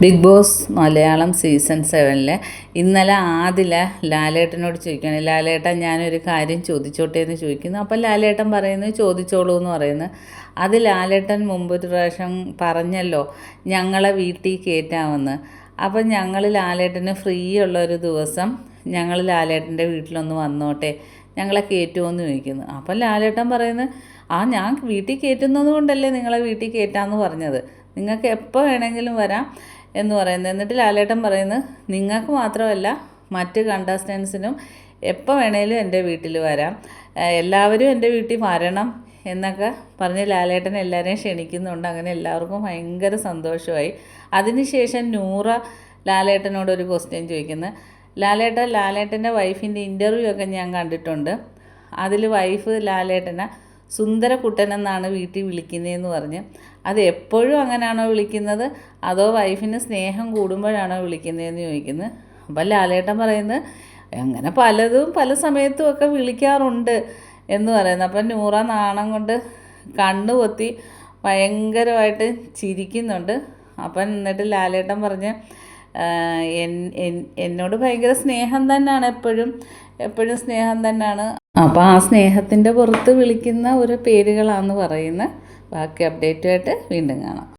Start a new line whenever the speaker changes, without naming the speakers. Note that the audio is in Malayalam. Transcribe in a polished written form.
ബിഗ് ബോസ് മലയാളം സീസൺ 7 ഇന്നലെ ആദില ലാലേട്ടനോട് ചോദിക്കുകയാണ്, ലാലേട്ടൻ ഞാനൊരു കാര്യം ചോദിച്ചോട്ടെ എന്ന് ചോദിക്കുന്നു. അപ്പം ലാലേട്ടൻ പറയുന്നു ചോദിച്ചോളൂ എന്ന് പറയുന്നു. അത് ലാലേട്ടൻ മുമ്പൊരു പ്രാവശ്യം പറഞ്ഞല്ലോ ഞങ്ങളെ വീട്ടിൽ കയറ്റാമെന്ന്. അപ്പം ഞങ്ങൾ ലാലേട്ടന് ഫ്രീ ഉള്ളൊരു ദിവസം ഞങ്ങൾ ലാലേട്ടൻ്റെ വീട്ടിലൊന്ന് വന്നോട്ടെ, ഞങ്ങളെ കയറ്റുമെന്ന് ചോദിക്കുന്നു. അപ്പം ലാലേട്ടൻ പറയുന്നത് ഞാൻ വീട്ടിൽ കയറ്റുന്നത് കൊണ്ടല്ലേ നിങ്ങളെ വീട്ടിൽ കയറ്റാമെന്ന് പറഞ്ഞത്, നിങ്ങൾക്ക് എപ്പോൾ വേണമെങ്കിലും വരാം എന്ന് പറയുന്നത്. എന്നിട്ട് ലാലേട്ടൻ പറയുന്നത് നിങ്ങൾക്ക് മാത്രമല്ല മറ്റ് കണ്ടസ്റ്റൻസിനും എപ്പോൾ വേണേലും എൻ്റെ വീട്ടിൽ വരാം, എല്ലാവരും എൻ്റെ വീട്ടിൽ വരണം എന്നൊക്കെ പറഞ്ഞ് ലാലേട്ടൻ എല്ലാവരെയും ക്ഷണിക്കുന്നുണ്ട്. അങ്ങനെ എല്ലാവർക്കും ഭയങ്കര സന്തോഷമായി. അതിനുശേഷം നൂറ ലാലേട്ടനോടൊരു ക്വസ്റ്റ്യൻ ചോദിക്കുന്നത്, ലാലേട്ടൻ്റെ വൈഫിൻ്റെ ഇൻ്റർവ്യൂ ഒക്കെ ഞാൻ കണ്ടിട്ടുണ്ട്, അതിൽ വൈഫ് ലാലേട്ടനെ സുന്ദരക്കുട്ടനെന്നാണ് വീട്ടിൽ വിളിക്കുന്നതെന്ന് പറഞ്ഞ്, അത് എപ്പോഴും അങ്ങനെയാണോ വിളിക്കുന്നത് അതോ വൈഫിന് സ്നേഹം കൂടുമ്പോഴാണോ വിളിക്കുന്നതെന്ന് ചോദിക്കുന്നത്. അപ്പം ലാലേട്ടൻ പറയുന്നത് അങ്ങനെ പലതും പല സമയത്തും ഒക്കെ വിളിക്കാറുണ്ട് എന്ന് പറയുന്നത്. അപ്പം നൂറ നാണം കൊണ്ട് കണ്ണു പൊത്തി ഭയങ്കരമായിട്ട് ചിരിക്കുന്നുണ്ട്. അപ്പം എന്നിട്ട് ലാലേട്ടൻ പറഞ്ഞ് എന്നോട് ഭയങ്കര സ്നേഹം തന്നെയാണ്, എപ്പോഴും സ്നേഹം തന്നെയാണ്. അപ്പോൾ ആ സ്നേഹത്തിൻ്റെ പുറത്ത് വിളിക്കുന്ന ഒരു പേരുകളാണെന്ന് പറയുന്നത്. ബാക്കി അപ്ഡേറ്റുമായിട്ട് വീണ്ടും കാണാം.